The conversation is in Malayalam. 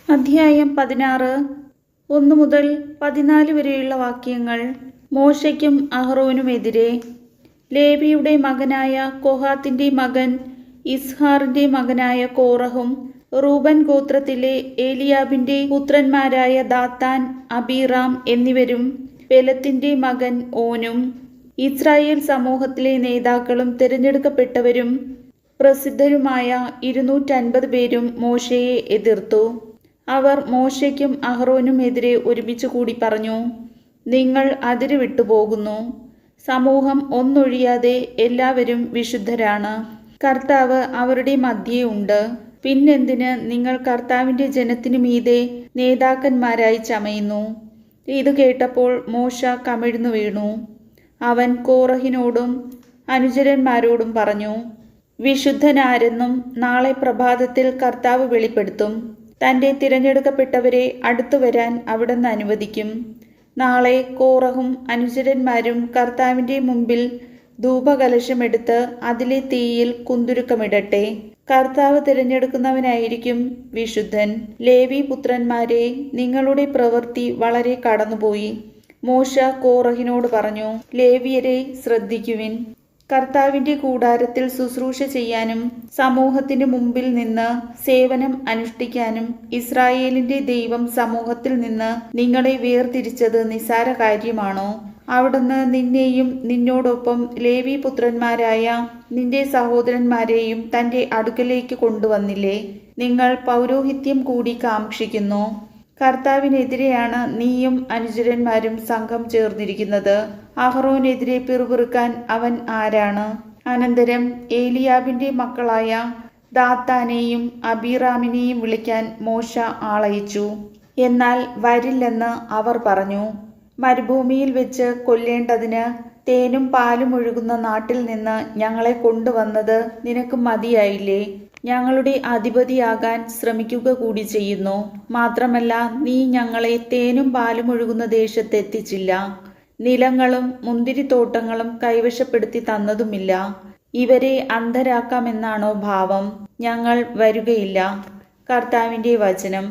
അധ്യായം 16 1 മുതൽ 14 വരെയുള്ള വാക്യങ്ങൾ. മോശയ്ക്കും അഹ്റോനുമെതിരെ. ലേവിയുടെ മകനായ കൊഹാത്തിന്റെ മകൻ ഇസ്ഹാറിന്റെ മകനായ കോറഹും റൂബൻ ഗോത്രത്തിലെ ഏലിയാബിന്റെ പുത്രന്മാരായ ദാത്താൻ, അബീറാം എന്നിവരും പെലത്തിന്റെ മകൻ ഓനും ഇസ്രായേൽ സമൂഹത്തിലെ നേതാക്കളും തിരഞ്ഞെടുക്കപ്പെട്ടവരും പ്രസിദ്ധരുമായ 250 പേരും മോശയെ എതിർത്തു. അവർ മോശയ്ക്കും അഹ്റോനുമെതിരെ ഒരുമിച്ച് കൂടി പറഞ്ഞു, നിങ്ങൾ അതിര് വിട്ടുപോകുന്നു. സമൂഹം ഒന്നൊഴിയാതെ എല്ലാവരും വിശുദ്ധരാണ്. കർത്താവ് അവരുടെ മധ്യേ ഉണ്ട്. പിന്നെന്തിന് നിങ്ങൾ കർത്താവിന്റെ ജനത്തിനു മീതെ നേതാക്കന്മാരായി ചമയുന്നു? ഇത് കേട്ടപ്പോൾ മോശ കമിഴ്ന്നു വീണു. അവൻ കോറഹിനോടും അനുചരന്മാരോടും പറഞ്ഞു, വിശുദ്ധനാരെന്നും നാളെ പ്രഭാതത്തിൽ കർത്താവ് വെളിപ്പെടുത്തും. തൻ്റെ തിരഞ്ഞെടുക്കപ്പെട്ടവരെ അടുത്തു വരാൻ അവിടുന്ന് അനുവദിക്കും. നാളെ കോറഹും അനുചരന്മാരും കർത്താവിൻ്റെ മുമ്പിൽ ധൂപകലശമെടുത്ത് അതിലെ തീയിൽ കുന്തുരുക്കമിടട്ടെ. കർത്താവ് തിരഞ്ഞെടുക്കുന്നവനായിരിക്കും വിശുദ്ധൻ. ലേവി പുത്രന്മാരെ, നിങ്ങളുടെ പ്രവൃത്തി വളരെ കടന്നുപോയി. മോശ കോറഹിനോട് പറഞ്ഞു, ലേവിയരെ ശ്രദ്ധിക്കുവിൻ. കർത്താവിന്റെ കൂടാരത്തിൽ ശുശ്രൂഷ ചെയ്യാനും സമൂഹത്തിന് മുമ്പിൽ നിന്ന് സേവനം അനുഷ്ഠിക്കാനും ഇസ്രായേലിന്റെ ദൈവം സമൂഹത്തിൽ നിന്ന് നിങ്ങളെ വേർതിരിച്ചത് നിസ്സാര കാര്യമാണോ? അവിടുന്ന് നിന്നെയും നിന്നോടൊപ്പം ലേവി പുത്രന്മാരായ നിന്റെ സഹോദരന്മാരെയും തന്റെ അടുക്കലേക്ക് കൊണ്ടുവന്നില്ലേ? നിങ്ങൾ പൗരോഹിത്യം കൂടി കാക്ഷിക്കുന്നു. കർത്താവിനെതിരെയാണ് നീയും അനുചരന്മാരും സംഘം ചേർന്നിരിക്കുന്നത്. അഹ്റോനെതിരെ പിറുപിറുക്കാൻ അവൻ ആരാണ്? അനന്തരം ഏലിയാബിന്റെ മക്കളായ ദാത്താനെയും അബീറാമിനെയും വിളിക്കാൻ മോശ ആളയച്ചു. എന്നാൽ വരില്ലെന്ന് അവർ പറഞ്ഞു. മരുഭൂമിയിൽ വെച്ച് കൊല്ലേണ്ടതിന് തേനും പാലും ഒഴുകുന്ന നാട്ടിൽ നിന്ന് ഞങ്ങളെ കൊണ്ടുവന്നത് നിനക്ക് മതിയായില്ലേ? ഞങ്ങളുടെ അധിപതിയാകാൻ ശ്രമിക്കുക കൂടി ചെയ്യുന്നു. മാത്രമല്ല, നീ ഞങ്ങളെ തേനും പാലും ഒഴുകുന്ന ദേശത്തെത്തിച്ചില്ല. നിലങ്ങളും മുന്തിരിത്തോട്ടങ്ങളും കൈവശപ്പെടുത്തി തന്നതുമില്ല. ഇവരെ അന്ധരാക്കാമെന്നാണോ ഭാവം? ഞങ്ങൾ വരുകയില്ല. കർത്താവിന്റെ വചനം.